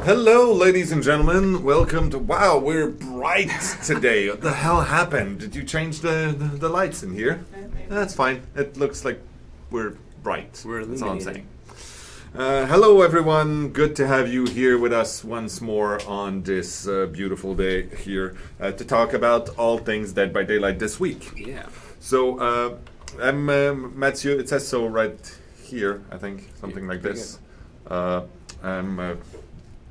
Hello, ladies and gentlemen. Welcome to... Wow, we're bright today. What the hell happened? Did you change the lights in here? That's fine. It looks like we're bright. We're That's all I'm illuminated. saying. Hello, everyone. Good to have you here with us once more on this beautiful day here to talk about all things Dead by Daylight this week. Yeah. So, I'm Mathieu. It says so right here, I think. Something like pretty this. I'm...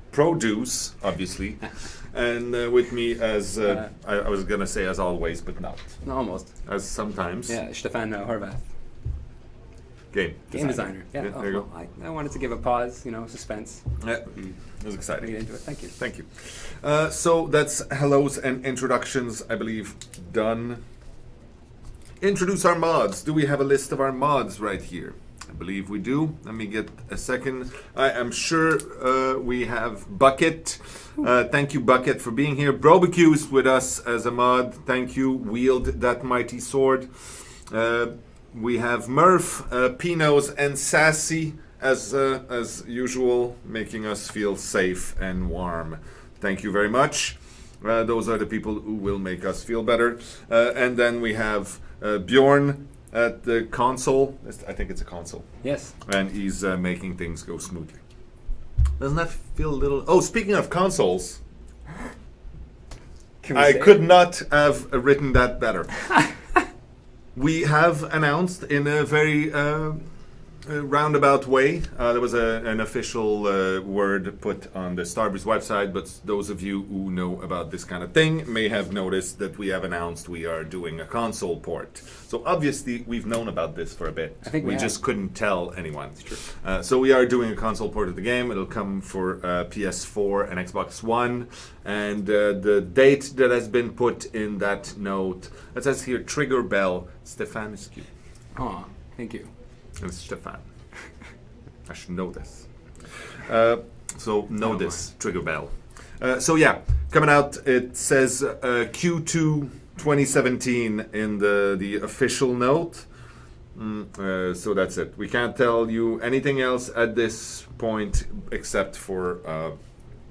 Produce, obviously, and with me as I was gonna say as always, but not No, almost. as sometimes. Yeah, Stefan Horvath. Game Designer. Yeah. There you go. I wanted to give a pause, suspense. Yeah, it was To exciting. get into it. Thank you. Thank you. So that's hellos and introductions, I believe, done. Introduce our mods. Do we have a list of our mods right here? I believe we do. Let me get a second. I am sure we have Bucket. Thank you, Bucket, for being here. Brobicue's with us as a mod. Thank you. Wield that mighty sword. We have Murph, Pinos, and Sassy as usual, making us feel safe and warm. Thank you very much. Those are the people who will make us feel better. And then we have Bjorn at the console. I think it's a console. Yes. And he's making things go smoothly. Doesn't that feel a little... Oh, speaking of consoles, Can we I say could it? not have written that better. We have announced in a very roundabout way. There was an official word put on the Starbreeze website, but those of you who know about this kind of thing may have noticed that we have announced we are doing a console port. So obviously we've known about this for a bit. I think we have. just couldn't tell anyone. It's true. So we are doing a console port of the game. It'll come for PS4 and Xbox One. And the date that has been put in that note, it says here, Trigger Bell, Stefan is cute. Aw, thank you. It's Stefan. I should know this. So know Oh, this, Trigger Bell. So yeah, coming out, it says Q2 2017 in the official note. So that's it. We can't tell you anything else at this point except for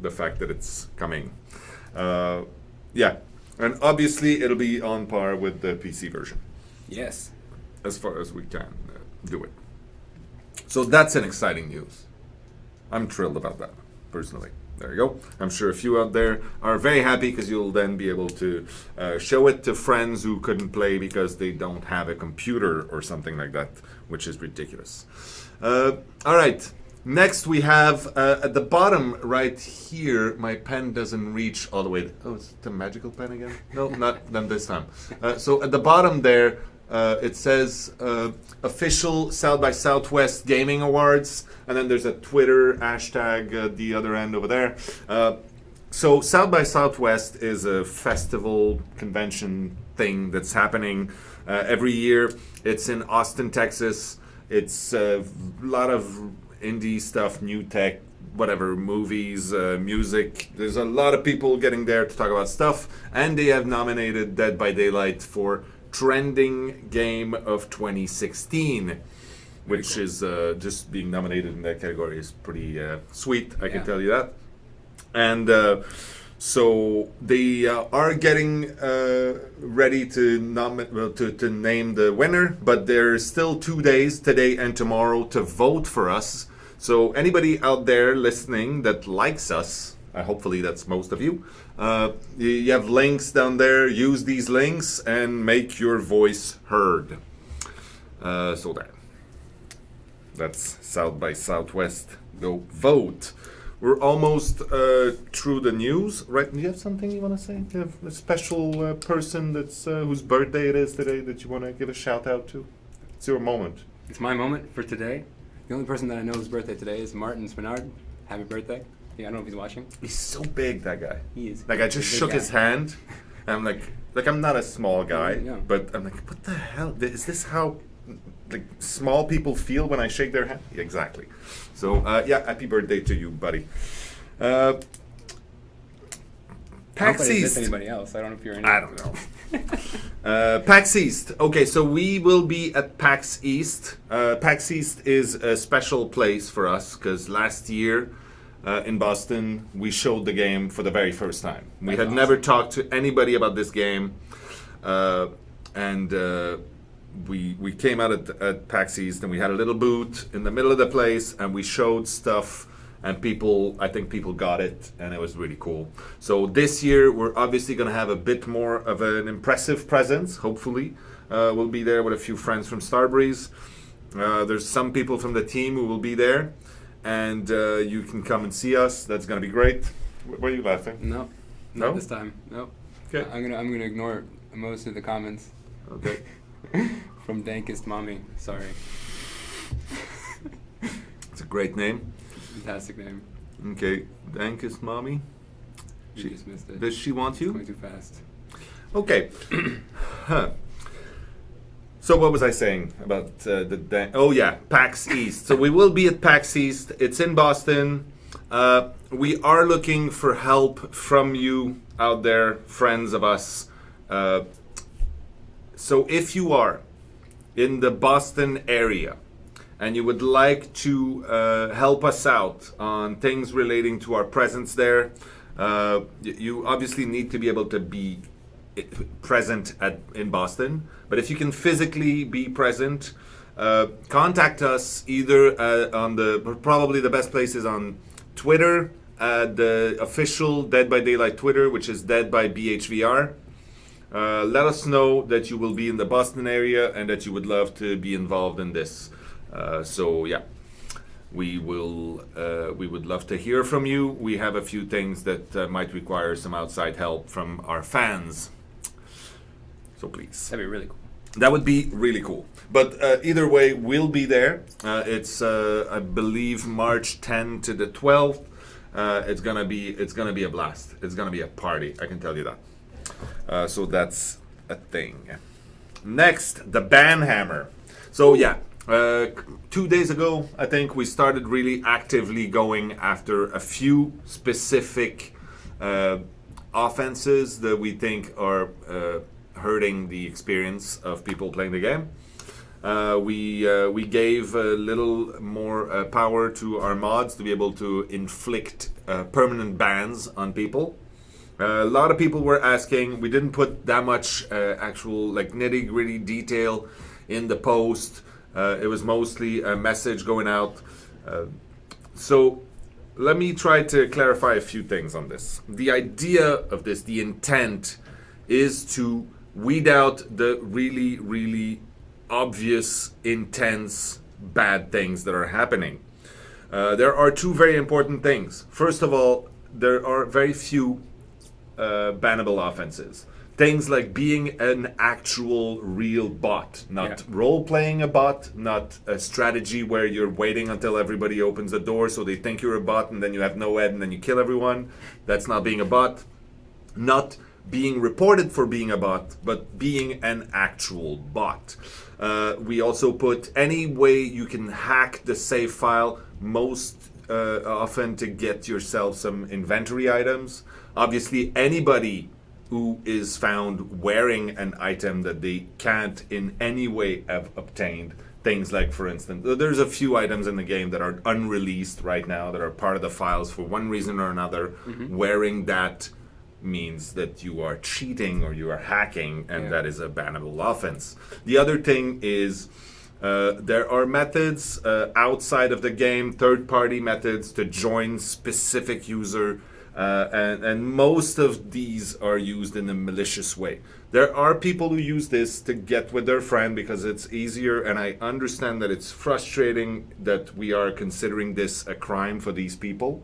the fact that it's coming. Yeah, and obviously it'll be on par with the PC version Yes. as far as we can do it. So that's an exciting news. I'm thrilled about that, personally. There you go. I'm sure a few out there are very happy because you'll then be able to show it to friends who couldn't play because they don't have a computer or something like that, which is ridiculous. All right. Next we have at the bottom right here, my pen doesn't reach all the way. Oh, is it the magical pen again? No, not this time. So at the bottom there, it says official South by Southwest Gaming Awards, and then there's a Twitter hashtag at the other end over there. So South by Southwest is a festival convention thing that's happening every year. It's in Austin, Texas. It's a lot of indie stuff, new tech, whatever, movies, music. There's a lot of people getting there to talk about stuff, and they have nominated Dead by Daylight for Trending Game of 2016, which is just being nominated in that category is pretty sweet, I can tell you that. And so they are getting ready to name the winner, but there's still 2 days, today and tomorrow, to vote for us. So anybody out there listening that likes us, hopefully that's most of you, you have links down there. Use these links and make your voice heard. So that's South by Southwest. Go vote. We're almost through the news, right? Do you have something you want to say? Do you have a special person that's whose birthday it is today that you want to give a shout out to? It's your moment. It's my moment for today. The only person that I know whose birthday today is Martin Spinard. Happy birthday. Yeah, I don't know if he's watching. He's so big, that guy. He is. Like I just He's a shook big his guy. hand. And I'm like I'm not a small guy, Yeah. but I'm like, what the hell? Is this how like small people feel when I shake their hand? Yeah, exactly. So yeah, happy birthday to you, buddy. PAX Nobody East. diss anybody else. I don't know if you're in. I don't know. PAX East. Okay, so we will be at PAX East. PAX East is a special place for us because last year in Boston, we showed the game for the very first time. We That's had awesome. never talked to anybody about this game, and we came out at PAX East, and we had a little booth in the middle of the place, and we showed stuff, and I think people got it, and it was really cool. So this year, we're obviously going to have a bit more of an impressive presence, hopefully. We'll be there with a few friends from Starbreeze. There's some people from the team who will be there, and you can come and see us. That's going to be great. Why are you laughing? No, No? not this time. No. Okay. I'm gonna ignore most of the comments Okay. from Dankest Mommy. Sorry. It's a great name. Fantastic name. Okay. Dankest Mommy. You just missed it. Does she want you? Going too fast. Okay. Huh. So what was I saying about oh yeah, PAX East. So we will be at PAX East. It's in Boston. We are looking for help from you out there, friends of us. So if you are in the Boston area and you would like to help us out on things relating to our presence there, you obviously need to be able to be present in Boston. But if you can physically be present, contact us either on probably the best place is on Twitter, the official Dead by Daylight Twitter, which is Dead by BHVR. Let us know that you will be in the Boston area and that you would love to be involved in this. So yeah, we would love to hear from you. We have a few things that might require some outside help from our fans. So please. That'd be really cool. That would be really cool. But either way, we'll be there. It's I believe March 10 to the 12th. It's gonna be a blast. It's gonna be a party. I can tell you that. So that's a thing. Next, the Banhammer. So yeah, 2 days ago, I think we started really actively going after a few specific offenses that we think are hurting the experience of people playing the game. We gave a little more power to our mods to be able to inflict permanent bans on people. A lot of people were asking. We didn't put that much actual like nitty-gritty detail in the post. It was mostly a message going out. So let me try to clarify a few things on this. The idea of this, the intent, is to weed out the really, really obvious, intense, bad things that are happening. There are two very important things. First of all, there are very few bannable offenses. Things like being an actual real bot, not role-playing a bot, not a strategy where you're waiting until everybody opens the door so they think you're a bot and then you have no ed and then you kill everyone. That's not being a bot. Not being reported for being a bot, but being an actual bot. We also put any way you can hack the save file, most often to get yourself some inventory items. Obviously, anybody who is found wearing an item that they can't in any way have obtained, things like, for instance, there's a few items in the game that are unreleased right now that are part of the files for one reason or another. Wearing that means that you are cheating or you are hacking, and that is a bannable offense. The other thing is there are methods outside of the game, third-party methods to join specific user, and most of these are used in a malicious way. There are people who use this to get with their friend because it's easier, and I understand that it's frustrating that we are considering this a crime for these people.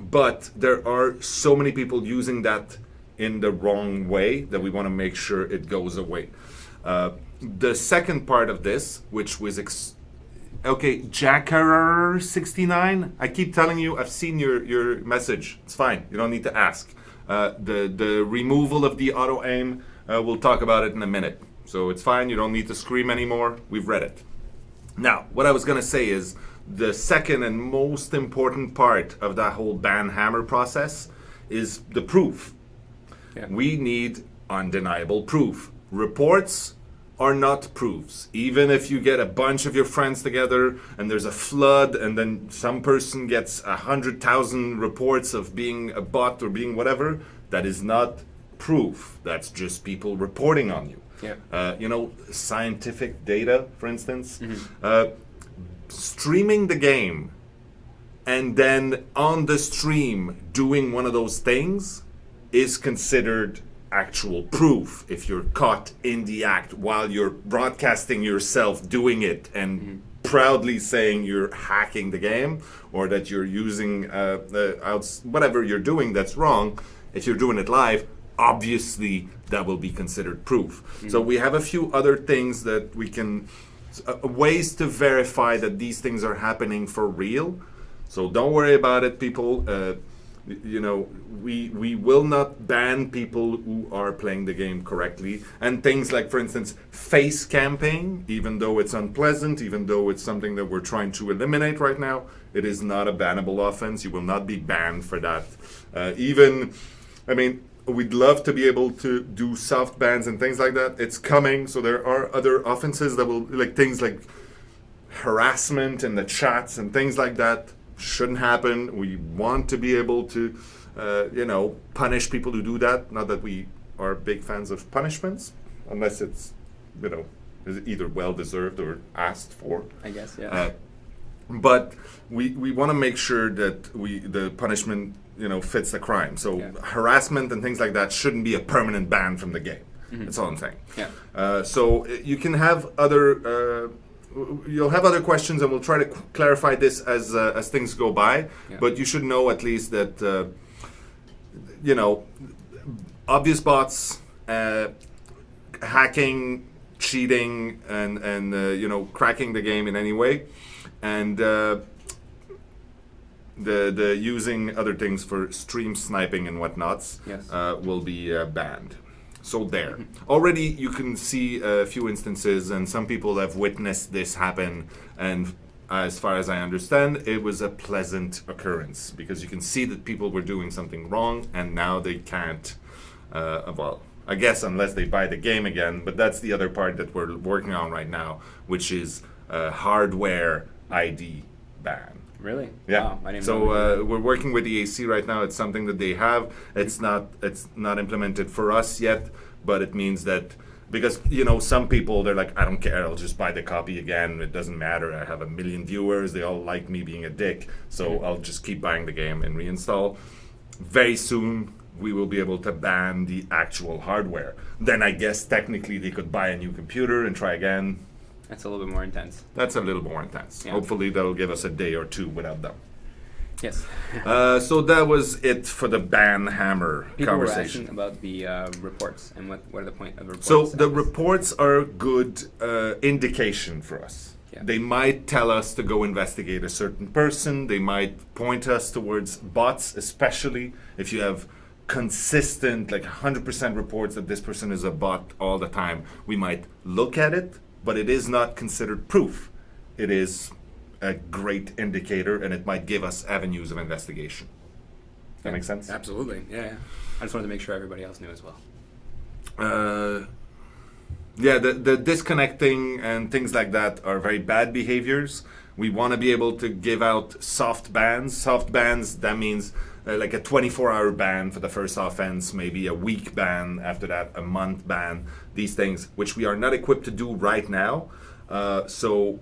But there are so many people using that in the wrong way that we want to make sure it goes away. The second part of this, which was Jackarer69, I keep telling you, I've seen your message. It's fine. You don't need to ask. The removal of the auto aim, we'll talk about it in a minute. So it's fine. You don't need to scream anymore. We've read it. Now, what I was going to say is, the second and most important part of that whole Banhammer process is the proof. We need undeniable proof. Reports are not proofs. Even if you get a bunch of your friends together and there's a flood and then some person gets 100,000 reports of being a bot or being whatever, that is not proof. That's just people reporting on you. Yeah. Scientific data, for instance. Streaming the game and then on the stream doing one of those things is considered actual proof if you're caught in the act while you're broadcasting yourself doing it and proudly saying you're hacking the game or that you're using whatever you're doing that's wrong. If you're doing it live, obviously that will be considered proof. So we have a few other things that we can ways to verify that these things are happening for real. So don't worry about it, people. We will not ban people who are playing the game correctly. And things like, for instance, face camping, even though it's unpleasant, even though it's something that we're trying to eliminate right now, it is not a bannable offense. You will not be banned for that. We'd love to be able to do soft bans and things like that. It's coming. So there are other offenses that will, like things like harassment in the chats and things like that. Shouldn't happen. We want to be able to, punish people who do that. Not that we are big fans of punishments, unless it's, is either well-deserved or asked for. I guess, yeah. But we want to make sure that the punishment, fits the crime. So harassment and things like that shouldn't be a permanent ban from the game. That's all I'm saying. Yeah. So you can have other. You'll have other questions, and we'll try to clarify this as things go by. Yeah. But you should know at least that obvious bots, hacking, cheating, and cracking the game in any way, and the using other things for stream sniping and whatnots will be banned. So there. Already you can see a few instances, and some people have witnessed this happen, and as far as I understand, it was a pleasant occurrence, because you can see that people were doing something wrong, and now they can't, I guess unless they buy the game again, but that's the other part that we're working on right now, which is hardware ID ban. Really? Yeah. Wow, I didn't so know we're working with the AC right now. It's something that they have. It's not implemented for us yet, but it means that because some people, they're like, I don't care, I'll just buy the copy again. It doesn't matter. I have 1 million viewers. They all like me being a dick, so I'll just keep buying the game and reinstall. Very soon we will be able to ban the actual hardware. Then I guess technically they could buy a new computer and try again. That's a little bit more intense. That's a little more intense. Yeah. Hopefully that'll give us a day or two without them. Yes. So that was it for the ban hammer People conversation. were asking about the reports and what are the point of reports. So the reports are a good indication for us. Yeah. They might tell us to go investigate a certain person. They might point us towards bots, especially if you have consistent, like 100% reports that this person is a bot all the time. We might look at it, but it is not considered proof. It is a great indicator, and it might give us avenues of investigation. That makes sense? Absolutely. Yeah. I just wanted to make sure everybody else knew as well. The disconnecting and things like that are very bad behaviors. We want to be able to give out soft bans. Soft bans, that means like a 24-hour ban for the first offense, maybe a week ban after that, a month ban, these things, which we are not equipped to do right now. So,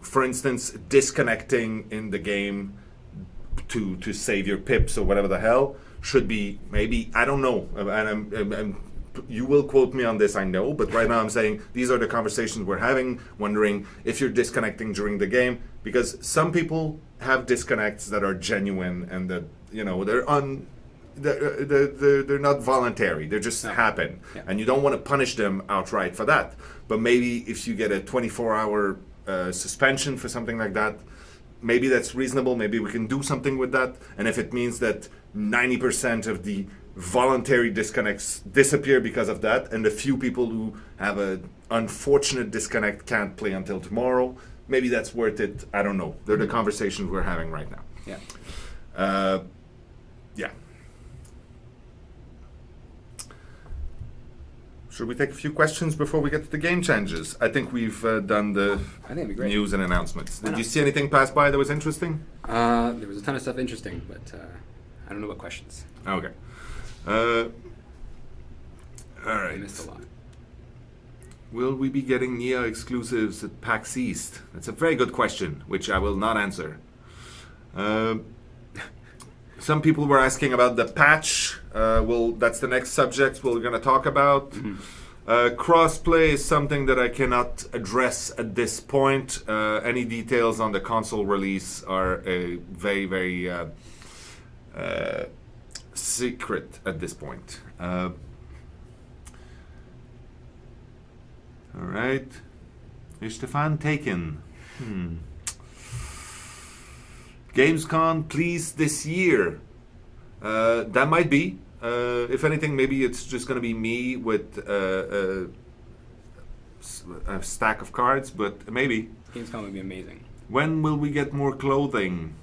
for instance, disconnecting in the game to save your pips or whatever the hell should be maybe, I don't know, and you will quote me on this, I know, but right now I'm saying these are the conversations we're having, wondering if you're disconnecting during the game, because some people have disconnects that are genuine and that, they're not voluntary, they just happen. Yeah. And you don't want to punish them outright for that. But maybe if you get a 24-hour suspension for something like that, maybe that's reasonable, maybe we can do something with that. And if it means that 90% of the voluntary disconnects disappear because of that, and the few people who have an unfortunate disconnect can't play until tomorrow, maybe that's worth it. I don't know. They're the conversations we're having right now. Yeah. Should we take a few questions before we get to the game changes? I think we've done the I think it'd be great. news and announcements. Why Did you not? see anything pass by that was interesting? There was a ton of stuff interesting, but I don't know what questions. Okay. All I right. missed a lot. Will we be getting Nia exclusives at PAX East? That's a very good question, which I will not answer. Some people were asking about the patch. That's the next subject we're going to talk about. Crossplay is something that I cannot address at this point. Any details on the console release are very, very secret at this point. All right. Is Stefan taken? Gamescom, please, this year. That might be. If anything, maybe it's just going to be me with a stack of cards, but maybe. Gamescom would be amazing. When will we get more clothing?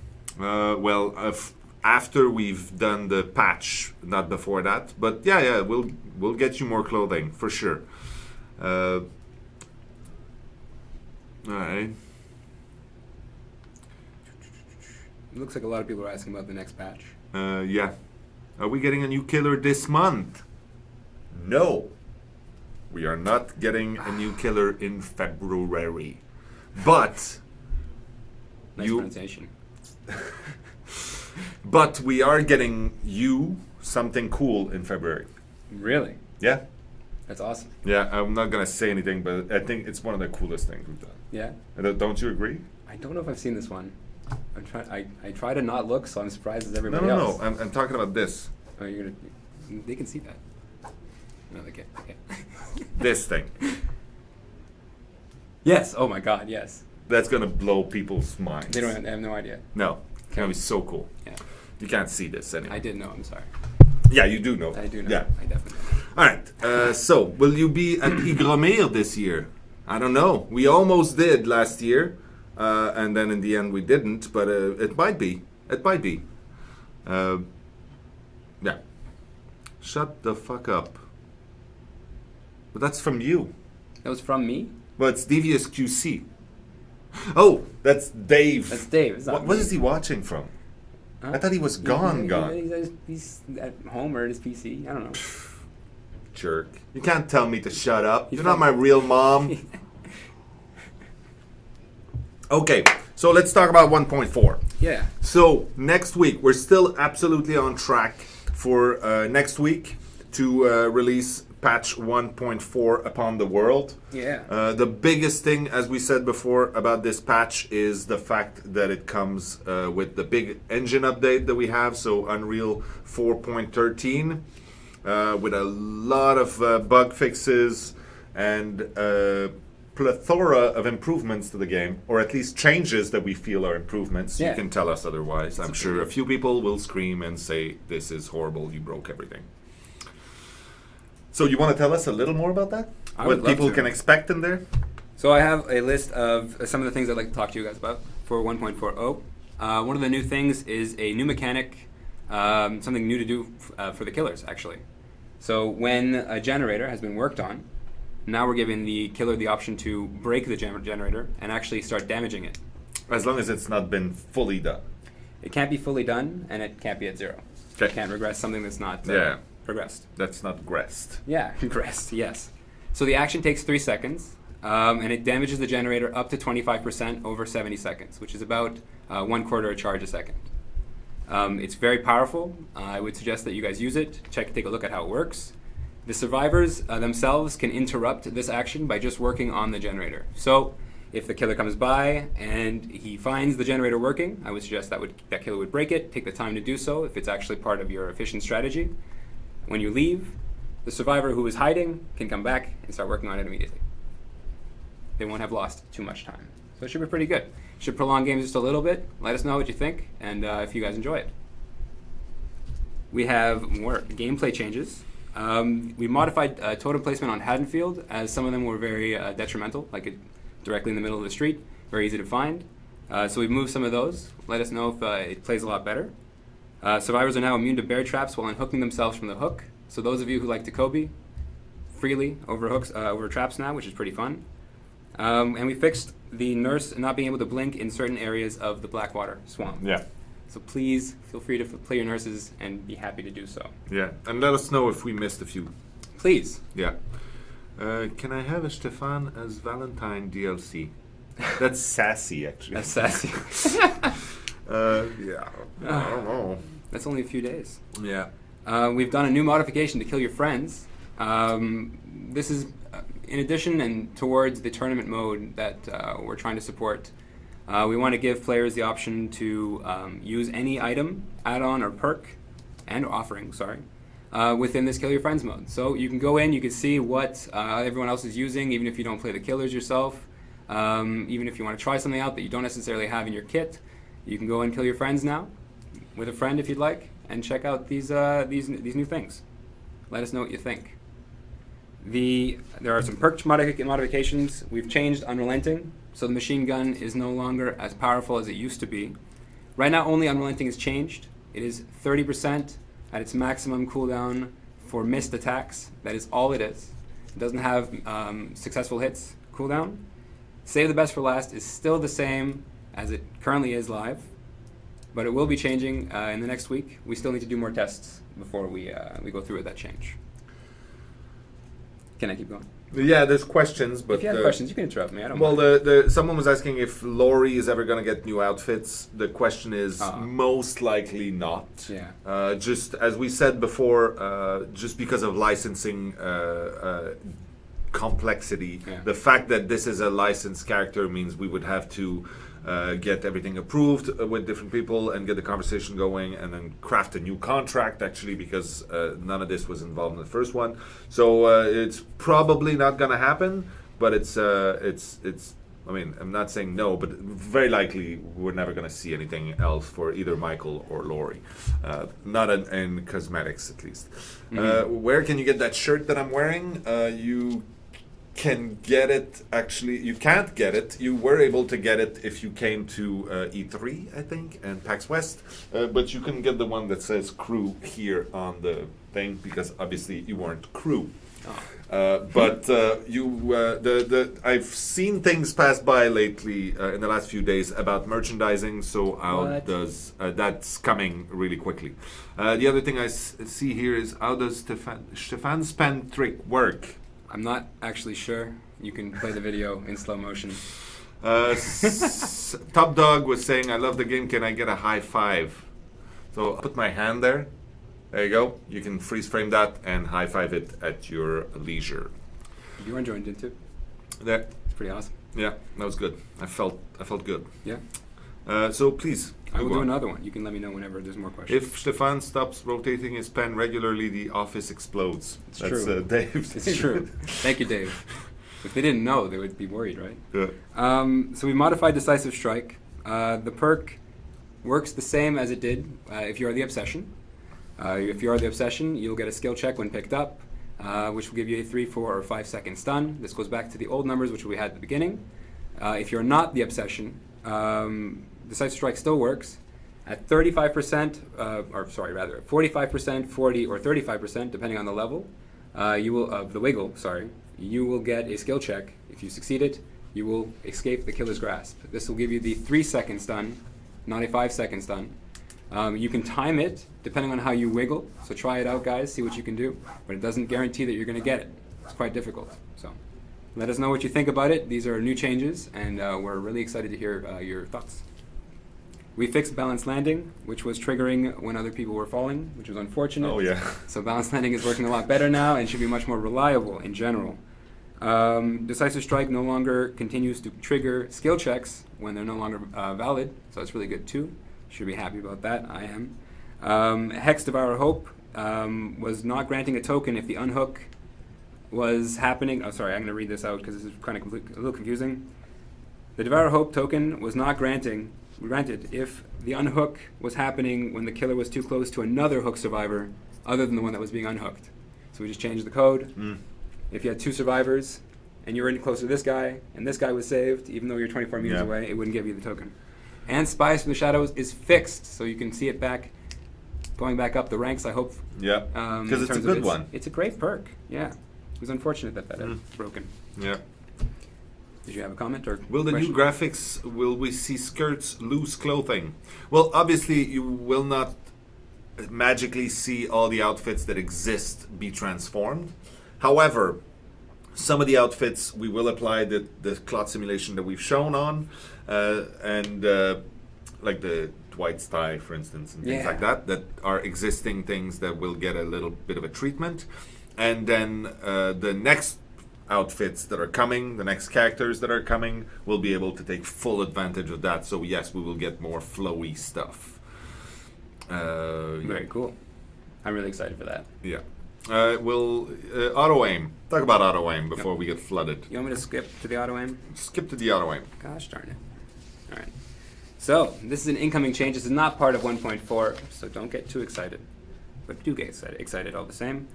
After we've done the patch, not before that. But yeah, we'll get you more clothing for sure. All right. It looks like a lot of people are asking about the next patch. Yeah. Are we getting a new killer this month? No. We are not getting a new killer in February. But Nice pronunciation. But we are getting you something cool in February. Really? Yeah? That's awesome. Yeah, I'm not going to say anything, but I think it's one of the coolest things we've done. Yeah? Don't you agree? I don't know if I've seen this one. I try to not look, so I'm surprised as No, everybody else. I'm talking about this. Oh, you're gonna. They can see that. No, they can't. Okay. This thing. Yes. Oh my God. Yes. That's going to blow people's minds. They don't. They have no idea. No. It's going to be so cool. Yeah. You can't see this anyway. I did know. I'm sorry. Yeah, you do know. I do know. Yeah. I definitely know. All right. So, will you be at Hygromir this year? I don't know. We almost did last year, and then in the end we didn't. But it might be. It might be. Yeah. Shut the fuck up. But that's from you. That was from me. Well, it's Devious QC. Oh, that's Dave. That's Dave. It's not What me. is he watching from? Huh? I thought he was gone. He's at home or at his PC. I don't know. Jerk. You can't tell me to shut up. He's You're not from- my real mom. Okay, so let's talk about 1.4. Yeah. So next week, we're still absolutely on track for next week to release patch 1.4 upon the world. Yeah. The biggest thing, as we said before, about this patch is the fact that it comes with the big engine update that we have, so Unreal 4.13, with a lot of bug fixes and plethora of improvements to the game, or at least changes that we feel are improvements. Yeah. You can tell us otherwise. I'm sure a few people will scream and say, this is horrible, you broke everything. So you want to tell us a little more about that? I would What love people to. can expect in there? So I have a list of some of the things I'd like to talk to you guys about for 1.40. One of the new things is a new mechanic, something new to do for the killers, actually. So when a generator has been worked on, now we're giving the killer the option to break the generator and actually start damaging it. As long as it's not been fully done. It can't be fully done, and it can't be at zero. Okay. It can't regress something that's not Yeah. progressed. That's not grest. Yeah, regressed, yes. So the action takes 3 seconds, and it damages the generator up to 25% over 70 seconds, which is about 1/4 a charge a second. It's very powerful. I would suggest that you guys use it. Take a look at how it works. The survivors themselves can interrupt this action by just working on the generator. So if the killer comes by and he finds the generator working, I would suggest that killer would break it, take the time to do so if it's actually part of your efficient strategy. When you leave, the survivor who is hiding can come back and start working on it immediately. They won't have lost too much time. So it should be pretty good. Should prolong games just a little bit. Let us know what you think and if you guys enjoy it. We have more gameplay changes. We modified totem placement on Haddonfield, as some of them were very detrimental, like directly in the middle of the street, very easy to find. So we've moved some of those. Let us know if it plays a lot better. Survivors are now immune to bear traps while unhooking themselves from the hook. So those of you who like Takobi, freely over hooks, over traps now, which is pretty fun. And we fixed the nurse not being able to blink in certain areas of the Blackwater swamp. Yeah. So please feel free to play your nurses and be happy to do so. Yeah, and let us know if we missed a few. Please. Yeah. Can I have a Stefan as Valentine DLC? That's sassy, actually. That's sassy. Yeah, I don't know. That's only a few days. Yeah. We've done a new modification to kill your friends. This is in addition and towards the tournament mode that we're trying to support. We want to give players the option to use any item, add-on, or perk, and offering, within this Kill Your Friends mode. So you can go in, you can see what everyone else is using, even if you don't play the killers yourself. Even if you want to try something out that you don't necessarily have in your kit, you can go and kill your friends now, with a friend if you'd like, and check out these new things. Let us know what you think. There are some perk modifications. We've changed Unrelenting, so the machine gun is no longer as powerful as it used to be. Right now, only Unrelenting is changed. It is 30% at its maximum cooldown for missed attacks. That is all it is. It doesn't have successful hits cooldown. Save the Best for Last is still the same as it currently is live, but it will be changing in the next week. We still need to do more tests before we go through with that change. Can I keep going? Yeah, there's questions, but if you have questions, you can interrupt me. I don't well, mind. someone was asking if Laurie is ever going to get new outfits. The question is most likely not. Yeah. Just as we said before, just because of licensing complexity, the fact that this is a licensed character means we would have to get everything approved with different people and get the conversation going and then craft a new contract, actually, because none of this was involved in the first one. So it's probably not going to happen, but it's I mean, I'm not saying no, but very likely we're never going to see anything else for either Michael or Laurie. Not in cosmetics, at least. Mm-hmm. Where can you get that shirt that I'm wearing? You can get it, actually, you can't get it. You were able to get it if you came to E3, I think, and PAX West, but you can get the one that says crew here on the thing, because obviously you weren't crew. But I've seen things pass by lately in the last few days about merchandising, so that's coming really quickly. The other thing I see here is, how does Stefan's pen trick work? I'm not actually sure. You can play the video in slow motion. Top Dog was saying, I love the game, can I get a high five? So I'll put my hand there. There you go. You can freeze frame that and high five it at your leisure. You were enjoying it too. There. It's pretty awesome. Yeah, that was good. I felt good. Yeah. So please. I will do another one. You can let me know whenever there's more questions. If Stefan stops rotating his pen regularly, the office explodes. That's true. Dave. It's true. Thank you, Dave. If they didn't know, they would be worried, right? Yeah. So we modified Decisive Strike. The perk works the same as it did if you are the Obsession. If you are the Obsession, you'll get a skill check when picked up, which will give you a 3, 4, or 5 second stun. This goes back to the old numbers, which we had at the beginning. If you're not the Obsession, Decisive Strike still works at 35%, 45%, 40, or 35%, depending on the level. You will of the wiggle. You will get a skill check. If you succeed it, you will escape the Killer's Grasp. This will give you the 3 second stun, not a 5 second stun. You can time it depending on how you wiggle. So try it out, guys. See what you can do. But it doesn't guarantee that you're going to get it. It's quite difficult. So let us know what you think about it. These are new changes, and we're really excited to hear your thoughts. We fixed Balanced Landing, which was triggering when other people were falling, which was unfortunate. Oh, yeah. So Balanced Landing is working a lot better now and should be much more reliable in general. Decisive Strike no longer continues to trigger skill checks when they're no longer valid, so it's really good too. Should be happy about that. I am. Hex Devour Hope was not granting a token if the unhook was happening. Oh, sorry, I'm going to read this out because this is kind of a little confusing. The Devour Hope token was not granted if the unhook was happening when the killer was too close to another hook survivor other than the one that was being unhooked. So we just changed the code. If you had 2 survivors and you were in close to this guy and this guy was saved, even though you're 24 meters away, it wouldn't give you the token. And Spies from the Shadows is fixed, so you can see it back, going back up the ranks, I hope. Yeah, because it's a good one. It's a great perk, yeah. It was unfortunate that had broken. Yeah. Did you have a comment or Will the question? new graphics, will we see skirts, loose clothing? Well, obviously you will not magically see all the outfits that exist be transformed. However, some of the outfits we will apply the cloth simulation that we've shown on, and like the white tie, for instance, and things like that are existing things that will get a little bit of a treatment. And then the next outfits that are coming, the next characters that are coming, will be able to take full advantage of that. So yes, we will get more flowy stuff. Very cool. I'm really excited for that. Yeah. We'll auto aim. Talk about auto aim before we get flooded. You want me to skip to the auto aim? Skip to the auto aim. Gosh darn it. All right. So this is an incoming change. This is not part of 1.4, so don't get too excited. But do get excited all the same.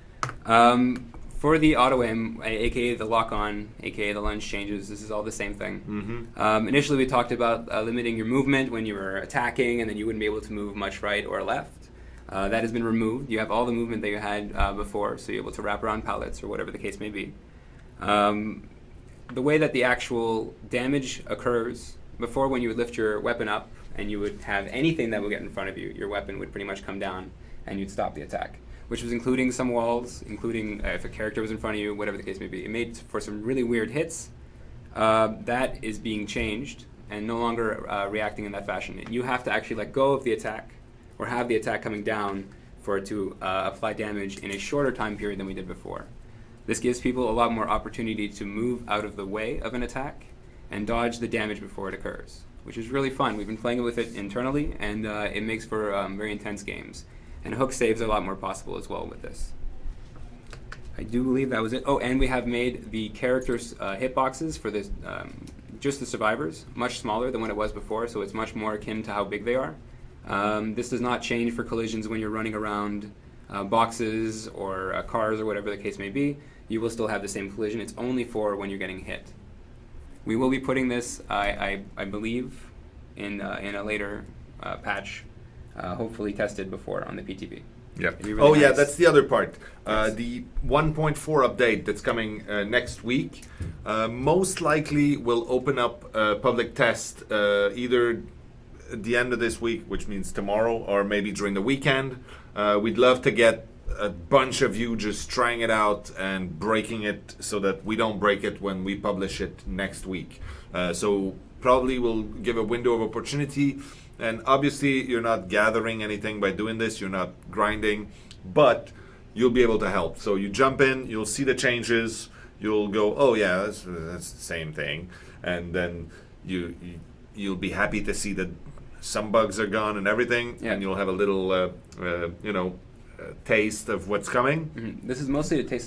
For the auto aim, aka the lock on, aka the lunge changes, this is all the same thing. Initially, we talked about limiting your movement when you were attacking, and then you wouldn't be able to move much right or left. That has been removed. You have all the movement that you had before, so you're able to wrap around pallets or whatever the case may be. The way that the actual damage occurs, before when you would lift your weapon up and you would have anything that would get in front of you, your weapon would pretty much come down and you'd stop the attack, which was including some walls, including if a character was in front of you, whatever the case may be. It made for some really weird hits. That is being changed and no longer reacting in that fashion. You have to actually let go of the attack or have the attack coming down for it to apply damage in a shorter time period than we did before. This gives people a lot more opportunity to move out of the way of an attack and dodge the damage before it occurs, which is really fun. We've been playing with it internally, and it makes for very intense games. And hook saves are a lot more possible as well with this. I do believe that was it. Oh, and we have made the characters' hitboxes for this, just the survivors, much smaller than what it was before, so it's much more akin to how big they are. This does not change for collisions when you're running around boxes or cars or whatever the case may be. You will still have the same collision. It's only for when you're getting hit. We will be putting this, I believe, in a later patch, hopefully tested before on the PTB. Yeah. Really yeah, nice. that's the other part. Yes. The 1.4 update that's coming next week most likely will open up a public test either at the end of this week, which means tomorrow, or maybe during the weekend. We'd love to get a bunch of you just trying it out and breaking it so that we don't break it when we publish it next week. So probably we'll give a window of opportunity. And obviously, you're not gathering anything by doing this. You're not grinding, but you'll be able to help. So you jump in, you'll see the changes. You'll go, oh yeah, that's the same thing, and then you'll be happy to see that some bugs are gone and everything, and you'll have a little, taste of what's coming. Mm-hmm. This is mostly to test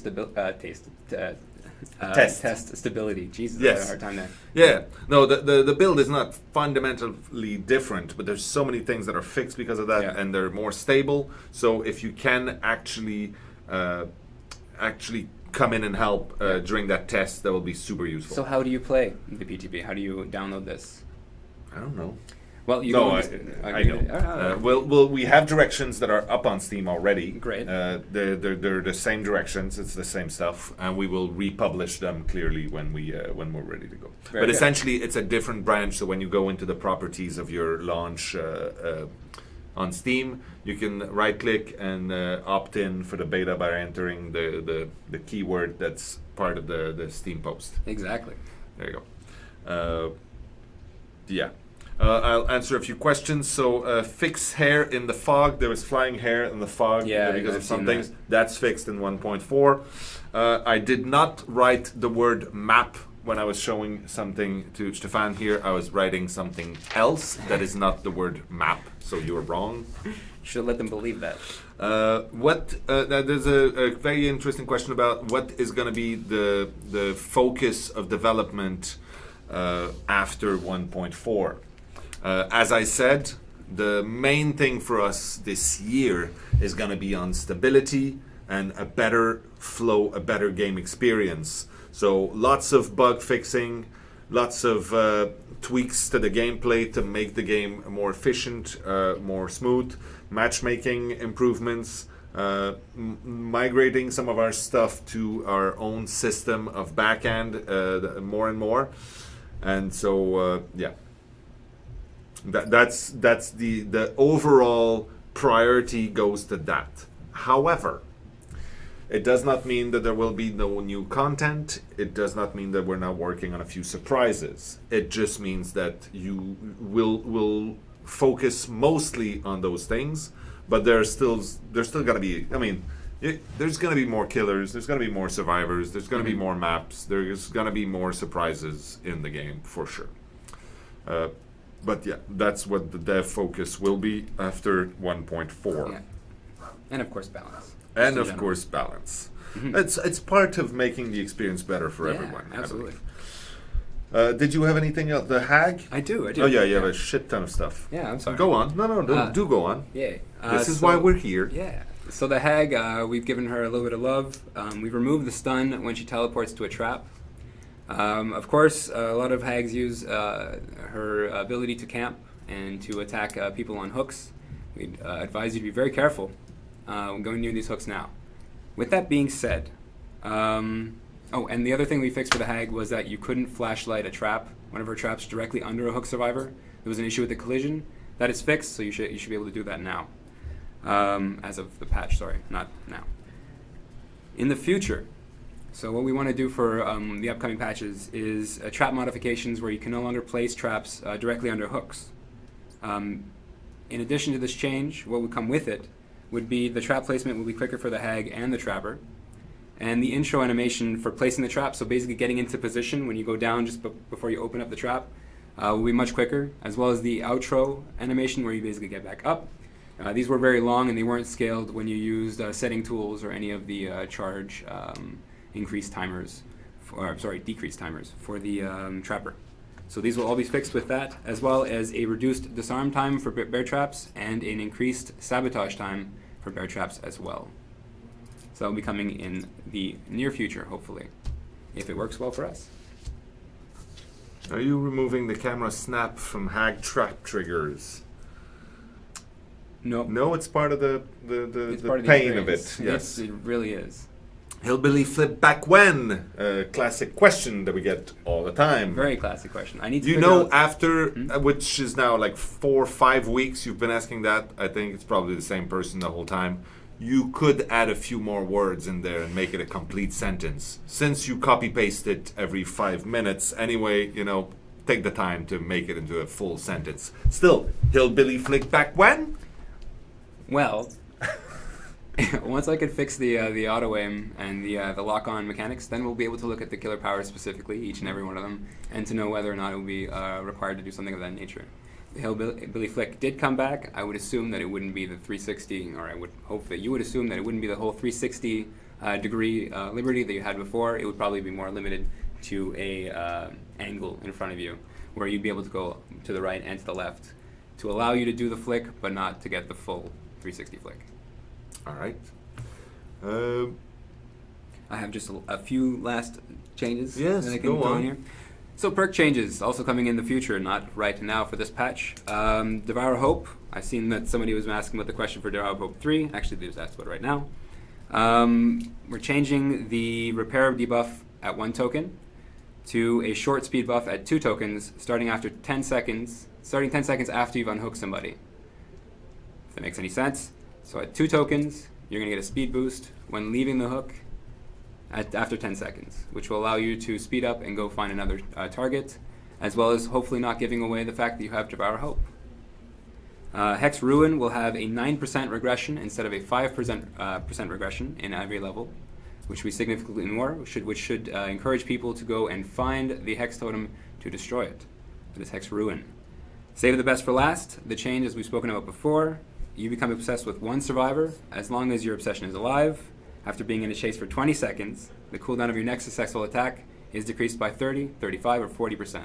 stability. Jesus, I had a hard time there. Yeah, no, the build is not fundamentally different, but there's so many things that are fixed because of that, and they're more stable. So if you can actually come in and help during that test, that will be super useful. So how do you play the PTB? How do you download this? I don't know. Well, you no, I know. Well, we have directions that are up on Steam already. Great. They're the same directions. It's the same stuff, and we will republish them clearly when we're ready to go. But essentially, it's a different branch. So when you go into the properties of your launch on Steam, you can right-click and opt in for the beta by entering the keyword that's part of the Steam post. Exactly. There you go. Yeah. I'll answer a few questions. So, fix hair in the fog. There was flying hair in the fog because of some things. That's fixed in 1.4. I did not write the word map when I was showing something to Stefan here. I was writing something else that is not the word map. So you were wrong. Should let them believe that. There's a very interesting question about what is going to be the focus of development after 1.4. As I said, the main thing for us this year is going to be on stability and a better flow, a better game experience. So lots of bug fixing, lots of tweaks to the gameplay to make the game more efficient, more smooth, matchmaking improvements, migrating some of our stuff to our own system of backend more and more, and so that's the overall priority goes to that. However, it does not mean that there will be no new content. It does not mean that we're not working on a few surprises. It just means that you will focus mostly on those things, but there's still gonna be. I mean, there's gonna be more killers. There's gonna be more survivors. There's gonna be more maps. There's gonna be more surprises in the game for sure. But yeah, that's what the dev focus will be after 1.4. Yeah. And of course, balance. And in of general. course, balance. It's part of making the experience better for Yeah, everyone. I absolutely. believe. Did you have anything else? The hag? I do. Oh yeah, you have a shit ton of stuff. Yeah, I'm sorry. Go on. No, do go on. Yay. This is why we're here. Yeah. So the hag, we've given her a little bit of love. We've removed the stun when she teleports to a trap. Of course, a lot of hags use her ability to camp and to attack people on hooks. We'd advise you to be very careful going near these hooks now. With that being said, and the other thing we fixed for the hag was that you couldn't flashlight a trap, one of her traps, directly under a hook survivor. There was an issue with the collision. That is fixed, so you should be able to do that now. As of the patch, sorry, not now. In the future, so what we want to do for the upcoming patches is trap modifications where you can no longer place traps directly under hooks. In addition to this change, what would come with it would be the trap placement will be quicker for the hag and the trapper. And the intro animation for placing the trap, so basically getting into position when you go down just before you open up the trap, will be much quicker, as well as the outro animation where you basically get back up. These were very long and they weren't scaled when you used setting tools or any of the charge decreased timers for the trapper. So these will all be fixed with that, as well as a reduced disarm time for bear traps and an increased sabotage time for bear traps as well. So that will be coming in the near future, hopefully, if it works well for us. Are you removing the camera snap from hag trap triggers? No. No, it's part of the Part of the pain of it. experience. Yes. It really is. Hillbilly flip back when? Classic question that we get all the time. Very classic question. I need to You figure know, out- after, which is now like 4 or 5 weeks, you've been asking that. I think it's probably the same person the whole time. You could add a few more words in there and make it a complete sentence. Since you copy paste it every 5 minutes, anyway, take the time to make it into a full sentence. Still, hillbilly flick back when? Well, once I could fix the auto aim and the lock on mechanics, then we'll be able to look at the killer powers specifically, each and every one of them, and to know whether or not it will be required to do something of that nature. The Hillbilly Flick did come back. I would assume that it wouldn't be the 360, or I would hope that you would assume that it wouldn't be the whole 360 degree liberty that you had before. It would probably be more limited to a angle in front of you, where you'd be able to go to the right and to the left to allow you to do the flick, but not to get the full 360 flick. All right. I have just a few last changes Yes, that I can go throw on. in here. So perk changes also coming in the future, not right now for this patch. Devour Hope. I've seen that somebody was asking about the question for Devour Hope 3. Actually, they just asked about it right now. We're changing the repair debuff at 1 token to a short speed buff at 2 tokens, starting 10 seconds after you've unhooked somebody. If that makes any sense. So at 2 tokens, you're going to get a speed boost when leaving the hook after 10 seconds, which will allow you to speed up and go find another target, as well as hopefully not giving away the fact that you have Devour Hope. Hex Ruin will have a 9% regression instead of a 5% regression in every level, which we significantly more, which should encourage people to go and find the Hex Totem to destroy it. That is Hex Ruin. Save the best for last. The change, as we've spoken about before, you become obsessed with 1 survivor as long as your obsession is alive. After being in a chase for 20 seconds, the cooldown of your next successful attack is decreased by 30, 35, or 40%.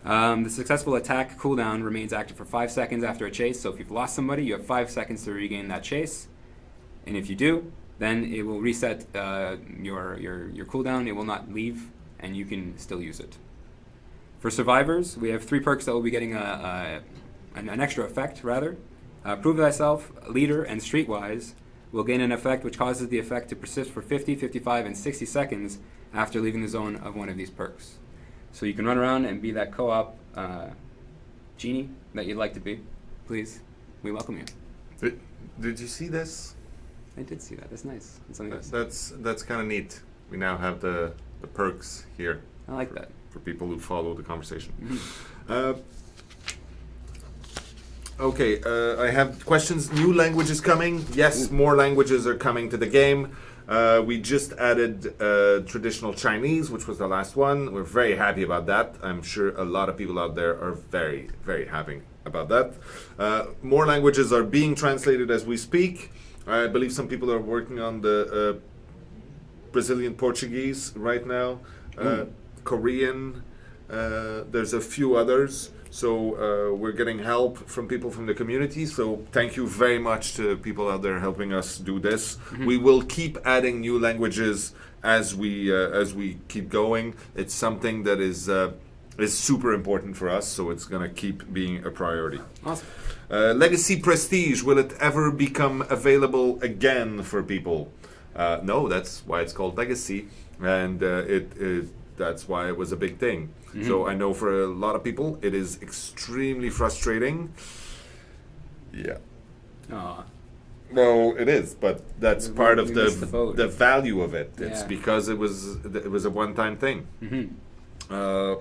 The successful attack cooldown remains active for 5 seconds after a chase, so if you've lost somebody, you have 5 seconds to regain that chase. And if you do, then it will reset your cooldown. It will not leave, and you can still use it. For survivors, we have 3 perks that will be getting an extra effect, rather. Prove Thyself, Leader, and Streetwise will gain an effect which causes the effect to persist for 50, 55, and 60 seconds after leaving the zone of one of these perks. So you can run around and be that co-op genie that you'd like to be. Please, we welcome you. Did you see this? I did see that. That's nice. That's something else. That's kind of neat. We now have the perks here. I like that. For people who follow the conversation. Mm-hmm. Okay, I have questions. New languages coming. Yes, more languages are coming to the game. We just added traditional Chinese, which was the last one. We're very happy about that. I'm sure a lot of people out there are very, very happy about that. More languages are being translated as we speak. I believe some people are working on the Brazilian Portuguese right now. Korean. There's a few others. So we're getting help from people from the community. So thank you very much to people out there helping us do this. Mm-hmm. We will keep adding new languages as we keep going. It's something that is super important for us. So it's going to keep being a priority. Awesome. Legacy Prestige, will it ever become available again for people? No, that's why it's called Legacy, and that's why it was a big thing. Mm-hmm. So I know for a lot of people, it is extremely frustrating. Yeah. Aww. Well, it is, but that's part of the value of it. It's because it was a one-time thing. Mm-hmm.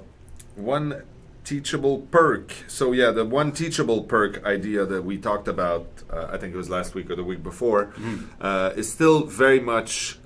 One teachable perk. So yeah, the one teachable perk idea that we talked about, I think it was last week or the week before, mm-hmm. Is still very much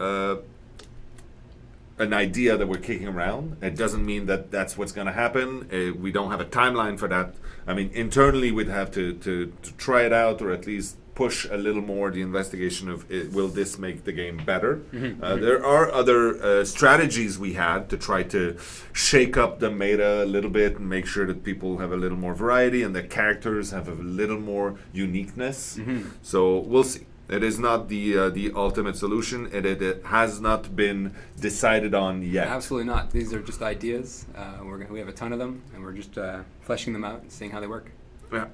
an idea that we're kicking around. It doesn't mean that that's what's going to happen. We don't have a timeline for that. I mean, internally we'd have to try it out, or at least push a little more the investigation of will this make the game better. Mm-hmm. There are other strategies we had to try to shake up the meta a little bit and make sure that people have a little more variety and the characters have a little more uniqueness. Mm-hmm. So we'll see. It is not the ultimate solution. It has not been decided on yet. Absolutely not. These are just ideas. We have a ton of them, and we're just fleshing them out and seeing how they work. Yeah.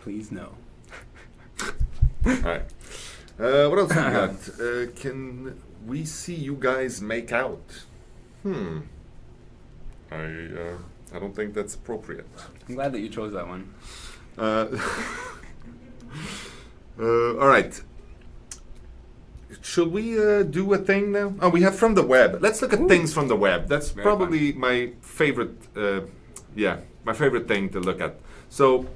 Please no. All right. What else we got? Can we see you guys make out? I don't think that's appropriate. I'm glad that you chose that one. All right. Should we do a thing now? Oh, we have from the web. Let's look at things from the web. That's very probably fun. My favorite. My favorite thing to look at. So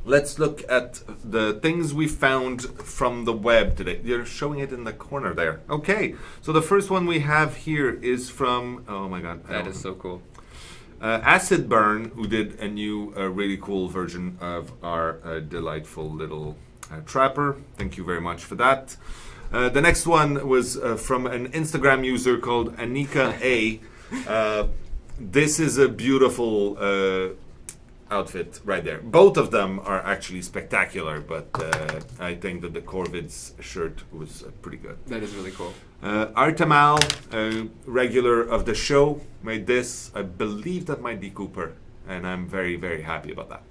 let's look at the things we found from the web today. You're showing it in the corner there. Okay. So the first one we have here is from. Oh my God. That is so cool. Acid Burn, who did a new, really cool version of our delightful little trapper. Thank you very much for that. The next one was from an Instagram user called Anika A. This is a beautiful outfit right there. Both of them are actually spectacular, but I think that the Corvids shirt was pretty good. That is really cool. Artemal, a regular of the show, made this. I believe that might be Cooper, and I'm very, very happy about that.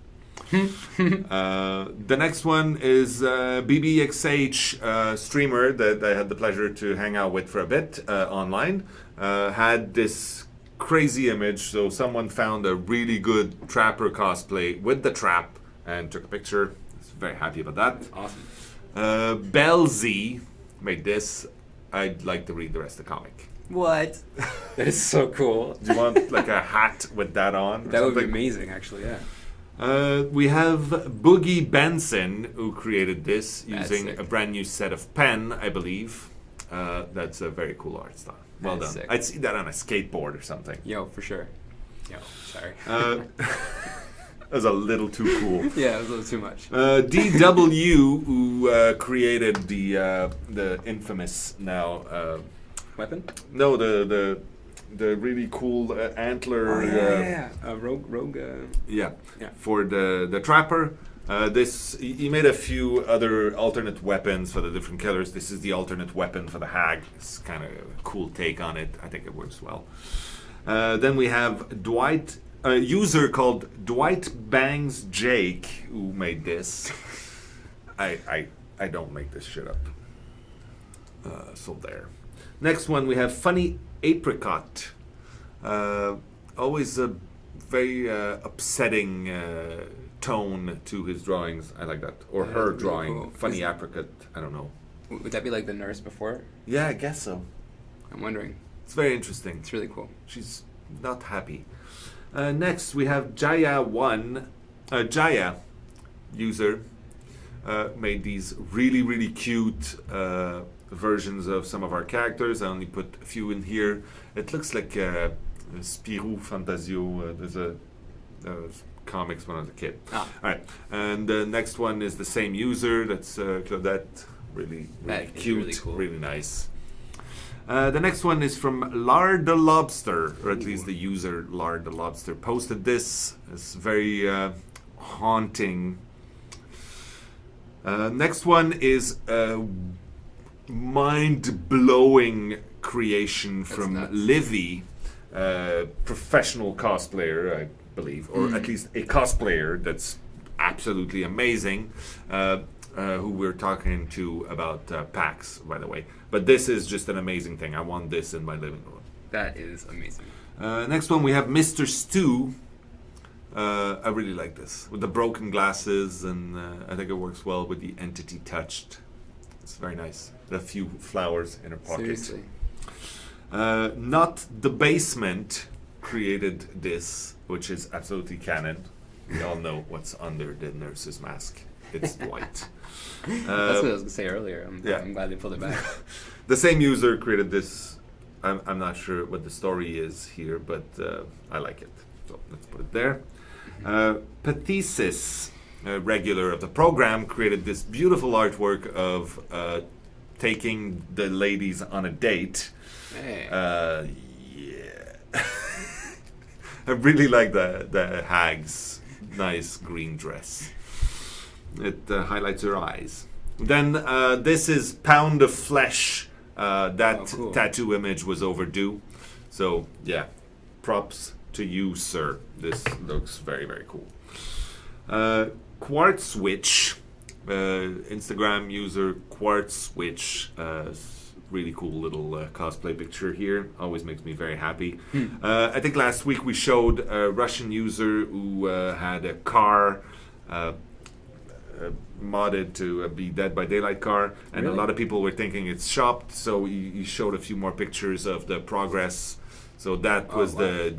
The next one is BBXH, streamer that I had the pleasure to hang out with for a bit online. Had this crazy image, so someone found a really good trapper cosplay with the trap and took a picture. I was very happy about that. Awesome. Bell Z made this. I'd like to read the rest of the comic. What? That is so cool. Do you want like a hat with that on? That would be amazing, actually, yeah. We have Boogie Benson, who created this using a brand new set of pen, I believe. That's a very cool art style. Well done. Sick. I'd see that on a skateboard or something. Yo, for sure. Yo, sorry. That was a little too cool. Yeah, it was a little too much. DW, who created the infamous now weapon? No, the really cool antler. Rogue. Yeah. For the trapper. He made a few other alternate weapons for the different killers. This is the alternate weapon for the hag. It's kind of a cool take on it. I think it works well. Then we have a user called Dwight Bangs Jake, who made this. I don't make this shit up. So there. Next one we have Funny Apricot. Always a very upsetting tone to his drawings. I like that. Or her really drawing. cool. Funny Apricot. I don't know. Would that be like the nurse before? Yeah, I guess so. I'm wondering. It's very interesting. It's really cool. She's not happy. Next, we have Jaya1. Jaya, user, made these really, really cute versions of some of our characters. I only put a few in here. It looks like Spirou Fantasio. There's a comics when I was a kid. Ah. All right. And the next one is the same user. That's Claudette. Really, really That is cute. really cool. Really nice. The next one is from Lard the Lobster, or at least the user Lard the Lobster posted this. It's very haunting. Next one is a mind-blowing creation from nuts. Livy, professional cosplayer, I believe, or at least a cosplayer that's absolutely amazing. Who we're talking to about PAX, by the way. But this is just an amazing thing. I want this in my living room. That is amazing. Next one, we have Mr. Stew. I really like this. With the broken glasses, and I think it works well with the entity touched. It's very nice. A few flowers in her pocket. Seriously. Not the Basement created this, which is absolutely canon. We all know what's under the nurse's mask. It's white. That's what I was going to say earlier. yeah. I'm glad they pulled it back. The same user created this. I'm not sure what the story is here, but I like it. So let's put it there. Pathesis, a regular of the program, created this beautiful artwork of taking the ladies on a date. Hey. Yeah. I really like the hag's nice green dress. It highlights her eyes. Then this is Pound of Flesh. That cool. tattoo image was overdue. So, yeah. Props to you, sir. This looks very, very cool. Quartz Switch. Instagram user Quartz Switch. Really cool little cosplay picture here. Always makes me very happy. I think last week we showed a Russian user who had a car modded to be Dead by Daylight car, and Really? a lot of people were thinking it's shopped, so he showed a few more pictures of the progress. So that was wow.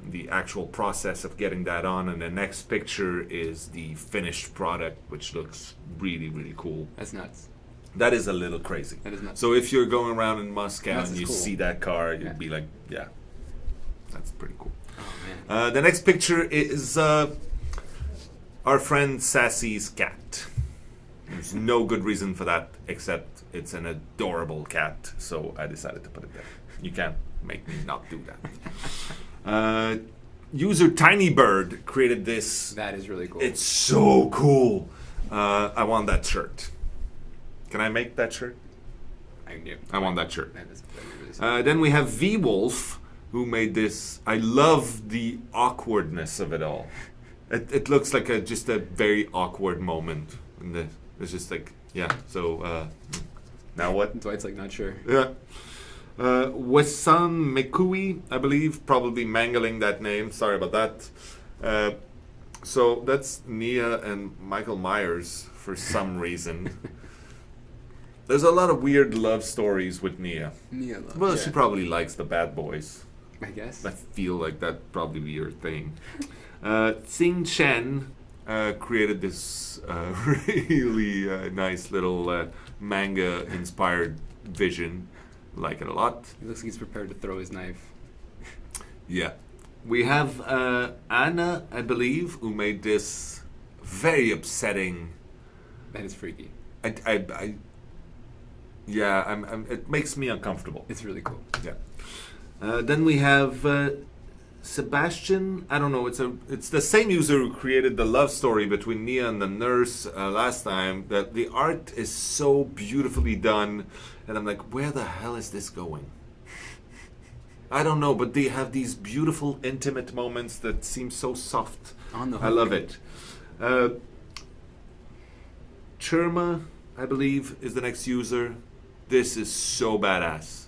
the actual process of getting that on, and the next picture is the finished product, which looks really, really cool. That's nuts. That is a little crazy. That is nuts. So if you're going around in Moscow That's and you cool. see that car, you'd Yeah. be like, yeah, that's pretty cool. Oh, man. The next picture is our friend Sassy's cat. There's no good reason for that, except it's an adorable cat, so I decided to put it there. You can't make me not do that. User Tiny Bird created this. That is really cool. It's so cool. I want that shirt. Can I make that shirt? I want that shirt. That is really sick. Then we have V-Wolf, who made this. I love the awkwardness of it all. It looks like just a very awkward moment. It's just like, yeah, so now what? Dwight's like not sure. Yeah. Wesam Mekui, I believe, probably mangling that name. Sorry about that. So that's Nia and Michael Myers for some reason. There's a lot of weird love stories with Nia. Nia love. Well, yeah. she probably likes the bad boys. I guess. I feel like that'd probably be her thing. Tsing Chen created this really nice little manga-inspired vision. Like it a lot. He looks like he's prepared to throw his knife. Yeah. We have Anna, I believe, who made this very upsetting. That is freaky. It makes me uncomfortable. It's really cool. Yeah. Then we have Sebastian. I don't know. It's the same user who created the love story between Nia and the nurse last time. That the art is so beautifully done, and I'm like, where the hell is this going? I don't know, but they have these beautiful, intimate moments that seem so soft. On the I love it. Chirma, I believe, is the next user. This is so badass.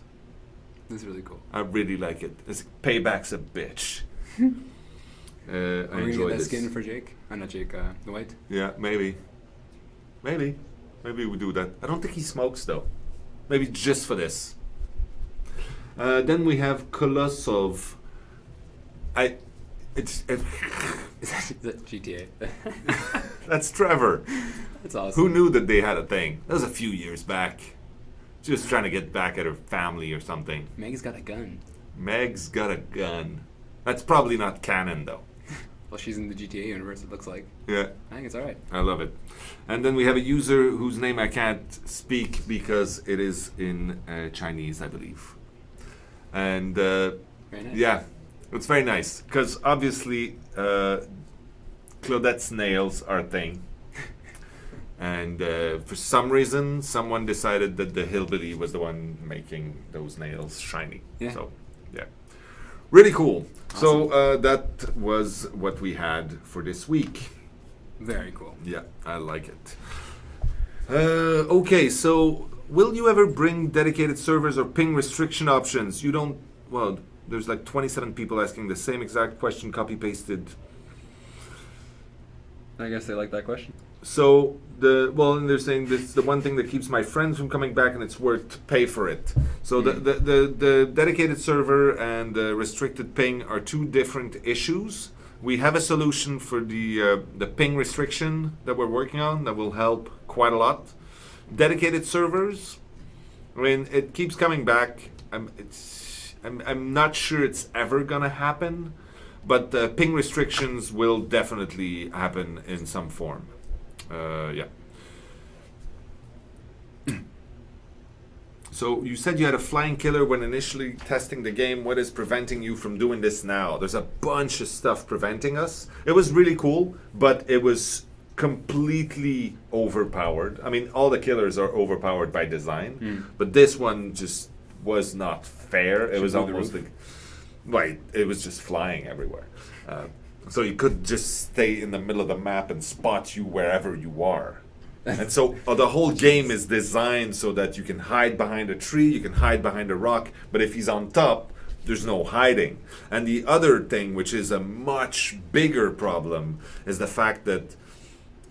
This is really cool. I really like it. It's payback's a bitch. I Are we gonna enjoy get that this. skin for Jake? Not Jake, the White. Yeah, maybe we do that. I don't think he smokes though. Maybe just for this. Then we have Kolossov. It's Is that GTA? that's Trevor. That's awesome. Who knew that they had a thing? That was a few years back. Just trying to get back at her family or something. Meg's got a gun. Meg's got a gun. That's probably not canon though. Well, she's in the GTA universe, it looks like. Yeah. I think it's alright. I love it. And then we have a user whose name I can't speak because it is in Chinese, I believe. And Very nice. yeah, it's very nice because obviously Claudette's nails are a thing. And for some reason, someone decided that the hillbilly was the one making those nails shiny. Yeah. So, yeah. Really cool. Awesome. So that was what we had for this week. Very cool. Yeah, I like it. Okay, so will you ever bring dedicated servers or ping restriction options? You don't, well, there's like 27 people asking the same exact question, copy-pasted. I guess they like that question. So, and they're saying this is the one thing that keeps my friends from coming back and it's worth to pay for it. So the dedicated server and the restricted ping are two different issues. We have a solution for the ping restriction that we're working on that will help quite a lot. Dedicated servers, I mean, it keeps coming back. I'm not sure it's ever gonna happen, but ping restrictions will definitely happen in some form. Yeah. So you said you had a flying killer when initially testing the game. What is preventing you from doing this now? There's a bunch of stuff preventing us. It was really cool, but it was completely overpowered. I mean, all the killers are overpowered by design, but this one just was not fair. It was almost like, right, it was just flying everywhere. So you could just stay in the middle of the map and spot you wherever you are. And so the whole game is designed so that you can hide behind a tree, you can hide behind a rock, but if he's on top, there's no hiding. And the other thing, which is a much bigger problem, is the fact that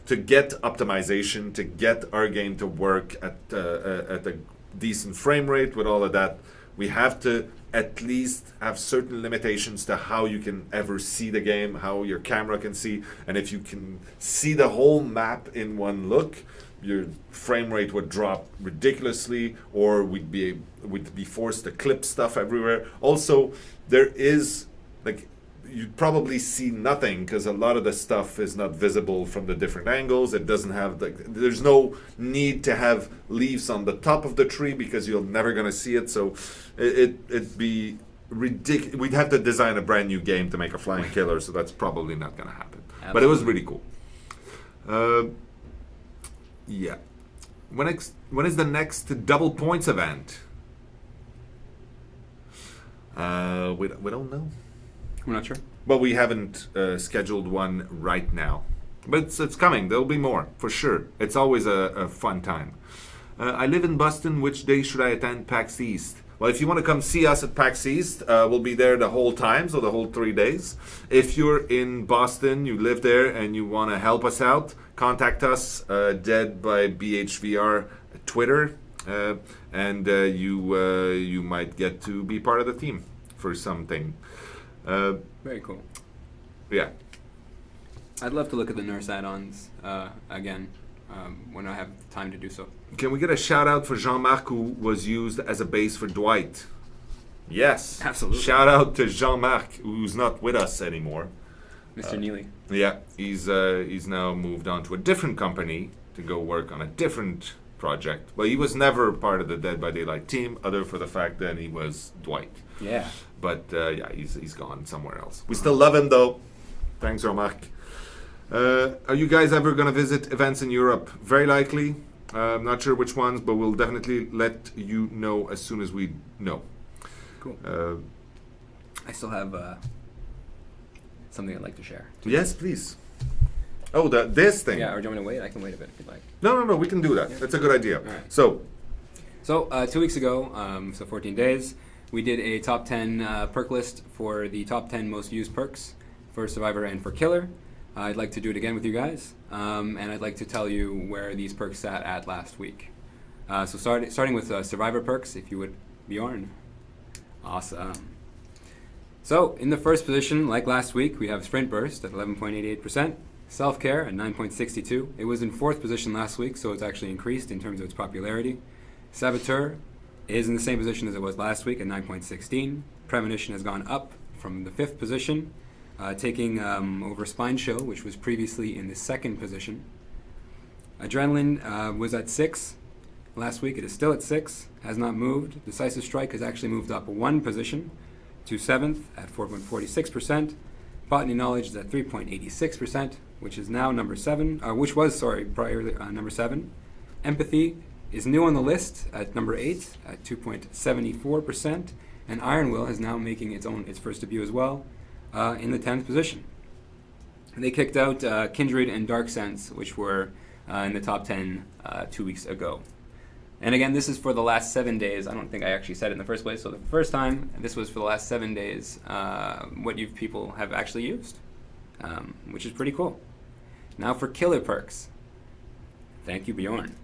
to get optimization, to get our game to work at a decent frame rate with all of that, we have to at least have certain limitations to how you can ever see the game, how your camera can see, and if you can see the whole map in one look, your frame rate would drop ridiculously, or we'd be forced to clip stuff everywhere. Also, there is, like, you'd probably see nothing because a lot of the stuff is not visible from the different angles. It doesn't have, there's no need to have leaves on the top of the tree because you're never going to see it. So it'd be ridiculous. We'd have to design a brand new game to make a flying killer, so that's probably not going to happen. Absolutely. But it was really cool. Yeah. When is the next double points event? We don't know. We're not sure. But we haven't scheduled one right now. But it's coming. There'll be more, for sure. It's always a fun time. I live in Boston. Which day should I attend PAX East? Well, if you want to come see us at PAX East, we'll be there the whole time, so the whole 3 days. If you're in Boston, you live there, and you want to help us out, contact us, Dead by BHVR Twitter, and you might get to be part of the team for something. Very cool. Yeah. I'd love to look at the nurse add-ons again when I have time to do so. Can we get a shout out for Jean-Marc, who was used as a base for Dwight? Yes. Absolutely. Shout out to Jean-Marc, who's not with us anymore. Mr. Neely. Yeah, he's now moved on to a different company to go work on a different project. Well, he was never part of the Dead by Daylight team, other for the fact that he was Dwight. Yeah. But yeah, he's gone somewhere else. We still love him though. Thanks, Jean-Marc. Are you guys ever going to visit events in Europe? Very likely. I'm not sure which ones, but we'll definitely let you know as soon as we know. Cool. I still have something I'd like to share. Yes, please. Oh, this thing. Yeah, or do you want me to wait? I can wait a bit if you'd like. No. We can do that. Yeah. That's a good idea. All right. So 2 weeks ago, so 14 days, we did a top 10 perk list for the top 10 most used perks for Survivor and for Killer. I'd like to do it again with you guys, and I'd like to tell you where these perks sat at last week. So starting with Survivor perks, if you would, Bjorn. Awesome. So in the first position, like last week, we have Sprint Burst at 11.88%, Self-Care at 9.62%. It was in fourth position last week, so it's actually increased in terms of its popularity. Saboteur is in the same position as it was last week at 9.16%. Premonition has gone up from the fifth position, taking over Spine Chill, which was previously in the second position. Adrenaline was at 6 last week. It is still at 6, has not moved. Decisive Strike has actually moved up one position to 7th at 4.46%. Botany Knowledge is at 3.86%, which is now number 7, which was, prior number 7. Empathy is new on the list at number 8 at 2.74%, and Iron Will is now making its first debut as well in the 10th position. They kicked out Kindred and Dark Sense, which were in the top 10 2 weeks ago. And again, this is for the last 7 days. I don't think I actually said it in the first place. So the first time, this was for the last 7 days, what you people have actually used, which is pretty cool. Now for Killer perks. Thank you, Bjorn.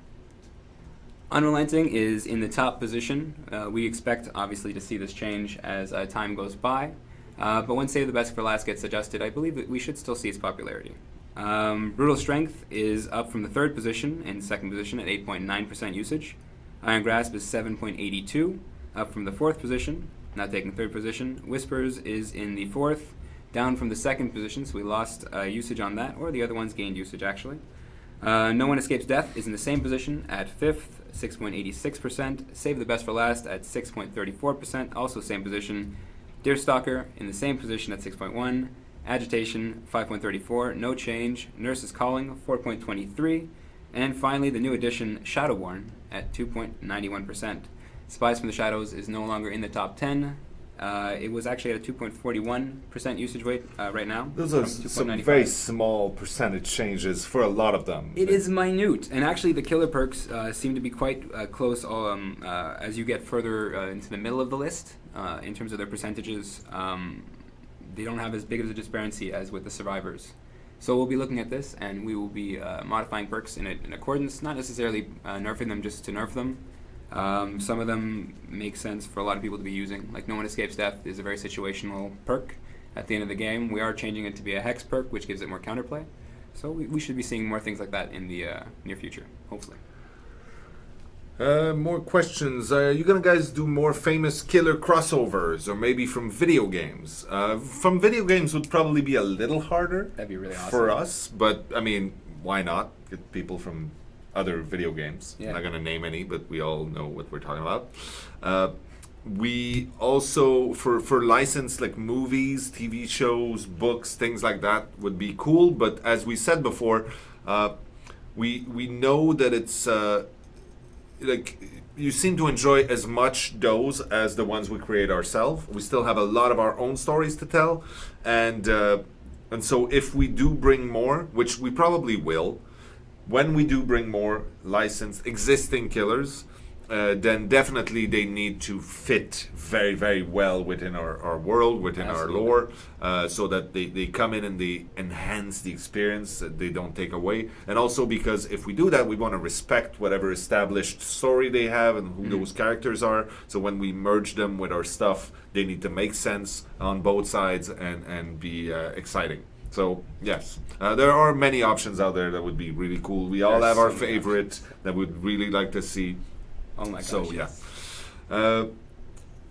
Unrelenting is in the top position. We expect, obviously, to see this change as time goes by. But when Save the Best for Last gets adjusted, I believe that we should still see its popularity. Brutal Strength is up from the third position and second position at 8.9% usage. Iron Grasp is 7.82, up from the fourth position, now taking third position. Whispers is in the fourth, down from the second position, so we lost usage on that, or the other ones gained usage actually. No One Escapes Death is in the same position at fifth, 6.86%. Save the Best for Last at 6.34%, also same position. Deerstalker in the same position at 6.1%. Agitation, 5.34, no change. Nurse is Calling, 4.23. And finally, the new addition, Shadowborn, at 2.91%. Spies from the Shadows is no longer in the top 10. It was actually at a 2.41% usage rate right now. those are some very small percentage changes for a lot of them. It is minute, and actually the Killer perks seem to be quite close as you get further into the middle of the list in terms of their percentages. They don't have as big of a disparity as with the Survivors. So we'll be looking at this, and we will be modifying perks in accordance, not necessarily nerfing them just to nerf them. Some of them make sense for a lot of people to be using. Like No One Escapes Death is a very situational perk at the end of the game. We are changing it to be a Hex perk, which gives it more counterplay. So we should be seeing more things like that in the near future, hopefully. More questions. Are you gonna guys do more famous killer crossovers, or maybe from video games? From video games would probably be a little harder. That'd be really awesome for us. But I mean, why not get people from other video games? Yeah. I'm not gonna name any, but we all know what we're talking about. We also for licensed like movies, TV shows, books, things like that would be cool. But as we said before, we know that it's. Like you seem to enjoy as much those as the ones we create ourselves. We still have a lot of our own stories to tell, and so if we do bring more, which we probably will, when we do bring more licensed existing killers, then definitely they need to fit very, very well within our world, within Absolutely. our lore, so that they come in and they enhance the experience, they don't take away. And also because if we do that, we want to respect whatever established story they have and who those characters are. So when we merge them with our stuff, they need to make sense on both sides and be exciting. So yes, there are many options out there that would be really cool. We all There's have our so many favorite options. that we'd really like to see. Oh my gosh. So yes.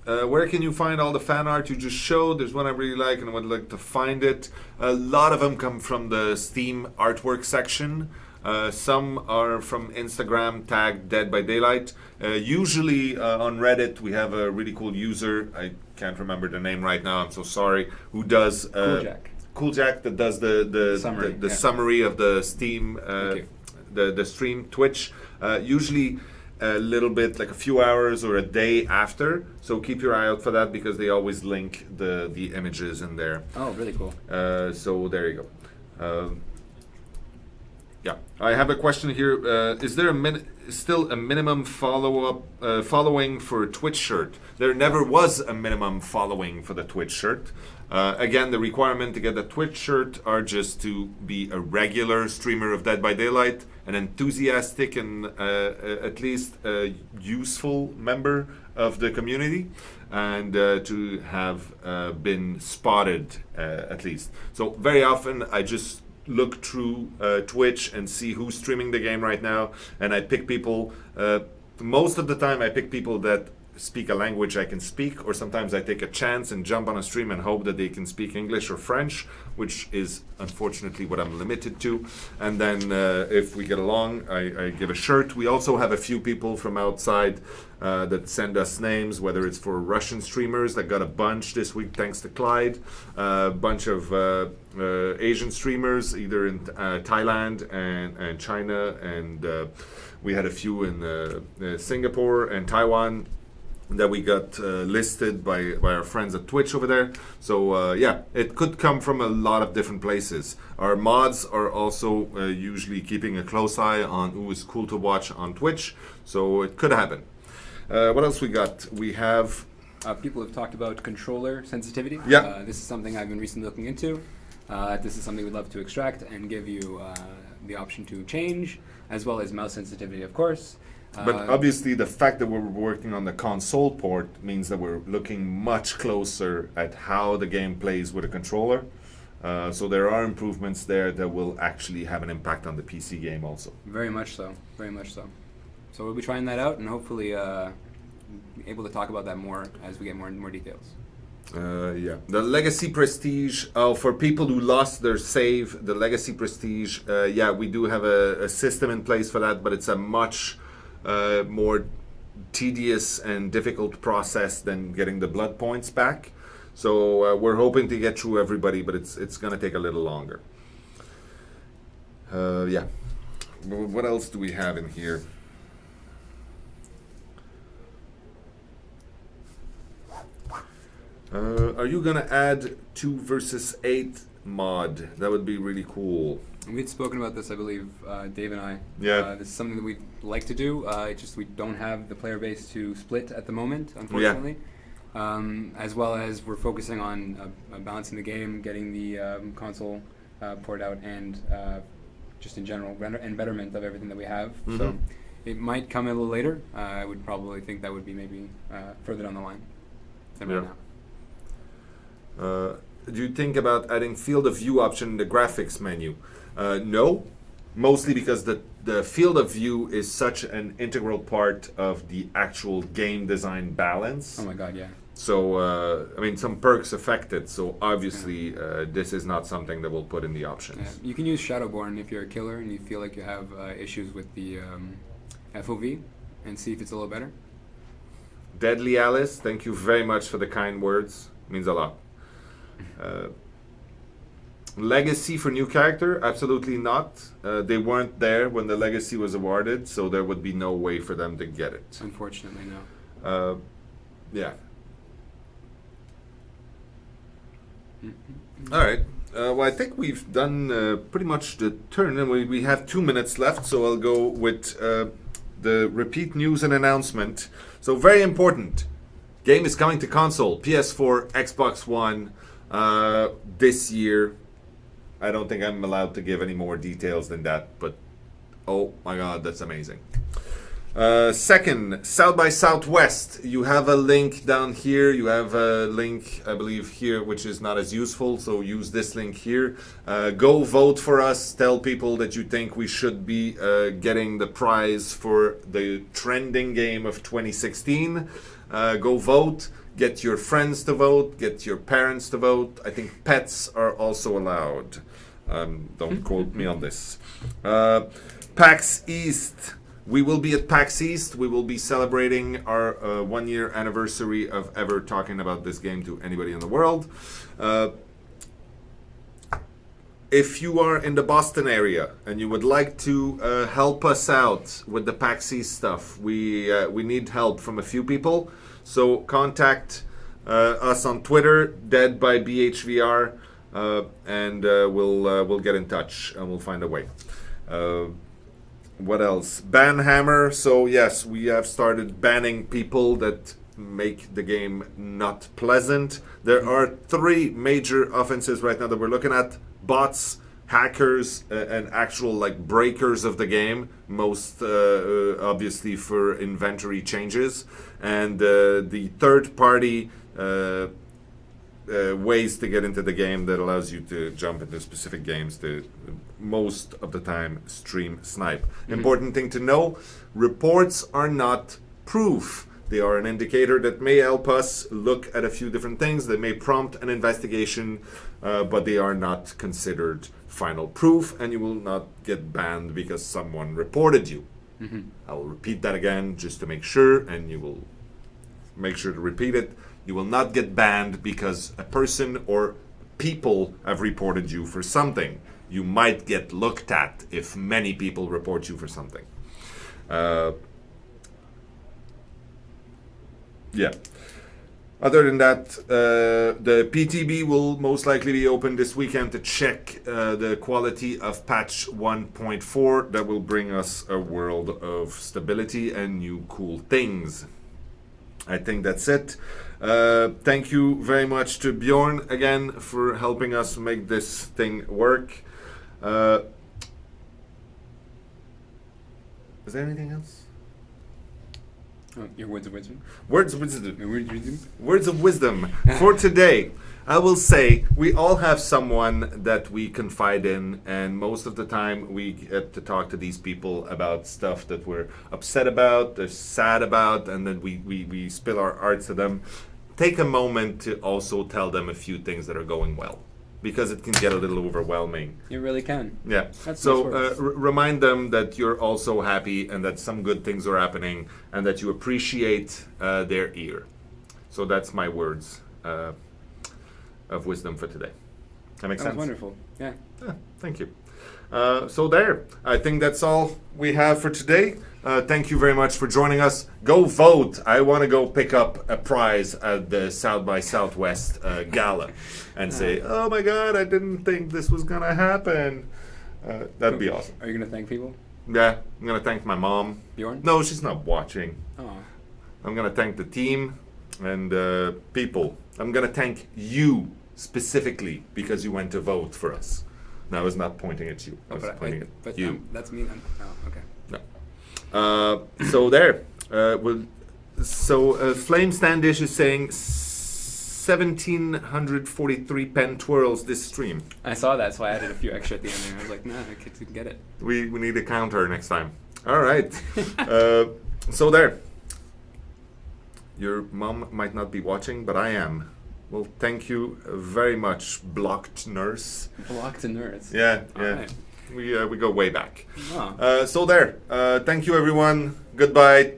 where can you find all the fan art you just showed? There's one I really like and I would like to find it. A lot of them come from the Steam artwork section. Some are from Instagram tagged Dead by Daylight. Usually on Reddit we have a really cool user, I can't remember the name right now, I'm so sorry, who does Cool Jack that does the summary of the Steam the stream Twitch. Usually a little bit like a few hours or a day after, so keep your eye out for that because they always link the images in there. Oh, really cool. So there you go. Yeah, I have a question here. Is there still a minimum following for a Twitch shirt? There never was a minimum following for the Twitch shirt. Again, the requirement to get the Twitch shirt are just to be a regular streamer of Dead by Daylight, an enthusiastic and at least a useful member of the community, and to have been spotted at least. So very often I just look through Twitch and see who's streaming the game right now, and I pick people. Most of the time I pick people that speak a language I can speak, or sometimes I take a chance and jump on a stream and hope that they can speak English or French, which is unfortunately what I'm limited to. And then if we get along, I give a shirt. We also have a few people from outside that send us names, whether it's for Russian streamers that got a bunch this week thanks to Clyde, a bunch of Asian streamers either in Thailand and China, and we had a few in Singapore and Taiwan that we got listed by our friends at Twitch over there. So yeah, it could come from a lot of different places. Our mods are also usually keeping a close eye on who is cool to watch on Twitch, so it could happen. What else we got? We have... people have talked about controller sensitivity. Yeah. This is something I've been recently looking into. This is something we'd love to extract and give you the option to change, as well as mouse sensitivity, of course. But obviously the fact that we're working on the console port means that we're looking much closer at how the game plays with a controller. So there are improvements there that will actually have an impact on the PC game also. Very much so, very much so. So we'll be trying that out and hopefully able to talk about that more as we get more details. Yeah, the Legacy Prestige. Oh, for people who lost their save, the Legacy Prestige. Yeah, we do have a system in place for that, but it's a much more tedious and difficult process than getting the blood points back. So we're hoping to get through everybody, but it's going to take a little longer. Yeah. What else do we have in here? Are you going to add 2 versus 8 mod? That would be really cool. We'd spoken about this, I believe, Dave and I. Yeah. This is something that we'd like to do. It's just we don't have the player base to split at the moment, unfortunately. Yeah. As well as we're focusing on balancing the game, getting the console port out, and just in general, and betterment of everything that we have. Mm-hmm. So it might come a little later. I would probably think that would be maybe further down the line than right now. Do you think about adding field of view option in the graphics menu? No, mostly because the field of view is such an integral part of the actual game design balance. Oh my god, yeah. So, I mean, some perks affect it, so obviously this is not something that we'll put in the options. Yeah. You can use Shadowborn if you're a killer and you feel like you have issues with the FOV, and see if it's a little better. Deadly Alice, thank you very much for the kind words. It means a lot. Legacy for new character? Absolutely not. They weren't there when the Legacy was awarded, so there would be no way for them to get it. Unfortunately, no. Yeah. All right. Well, I think we've done pretty much the turn, and we have 2 minutes left, so I'll go with the repeat news and announcement. So very important. Game is coming to console, PS4, Xbox One, this year. I don't think I'm allowed to give any more details than that, but oh my god, that's amazing. Second, South by Southwest. You have a link down here. You have a link, I believe, here, which is not as useful, so use this link here. Go vote for us. Tell people that you think we should be getting the prize for the trending game of 2016. Go vote. Get your friends to vote. Get your parents to vote. I think pets are also allowed. Don't quote me on this. PAX East. We will be at PAX East. We will be celebrating our 1-year anniversary of ever talking about this game to anybody in the world. If you are in the Boston area and you would like to help us out with the PAX East stuff, we need help from a few people. So contact us on Twitter, Dead by BHVR, and we'll get in touch and we'll find a way. What else? Ban hammer. So yes, we have started banning people that make the game not pleasant. There are 3 major offenses right now that we're looking at: bots, hackers, and actual like breakers of the game. Most obviously for inventory changes, and the third party ways to get into the game that allows you to jump into specific games to most of the time stream snipe. Important thing to know: reports are not proof. They are an indicator that may help us look at a few different things. They may prompt an investigation, but they are not considered final proof, and you will not get banned because someone reported you. I will repeat that again just to make sure, and you will make sure to repeat it. You will not get banned because a person or people have reported you for something. You might get looked at if many people report you for something. Yeah. Other than that, the PTB will most likely be open this weekend to check the quality of patch 1.4. That will bring us a world of stability and new cool things. I think that's it. Thank you very much to Bjorn again for helping us make this thing work. Is there anything else? Your words of wisdom? Words of wisdom. Your words of wisdom? Words of wisdom for today. I will say we all have someone that we confide in, and most of the time we get to talk to these people about stuff that we're upset about, they're sad about, and then we spill our hearts to them. Take a moment to also tell them a few things that are going well, because it can get a little overwhelming. You really can. Yeah. That's so nice words. remind them that you're also happy and that some good things are happening and that you appreciate their ear. So that's my words of wisdom for today. That makes sense? That was wonderful. Yeah. Thank you. So there. I think that's all we have for today. Thank you very much for joining us. Go vote. I want to go pick up a prize at the South by Southwest Gala and say, oh my God, I didn't think this was going to happen. That'd be awesome. Are you going to thank people? Yeah, I'm going to thank my mom. Bjorn? No, she's not watching. Oh. I'm going to thank the team and people. I'm going to thank you specifically because you went to vote for us. No, I was not pointing at you. I was pointing at you. That's me. Oh, okay. So there. Flame Standish is saying 1,743 pen twirls this stream. I saw that, so I added a few extra at the end there. I was like, nah, I could get it. We need a counter next time. All right. So there. Your mom might not be watching, but I am. Well, thank you very much, Blocked Nurse. Blocked Nurse. Yeah. Right. We go way back. Oh. So there. Thank you, everyone. Goodbye.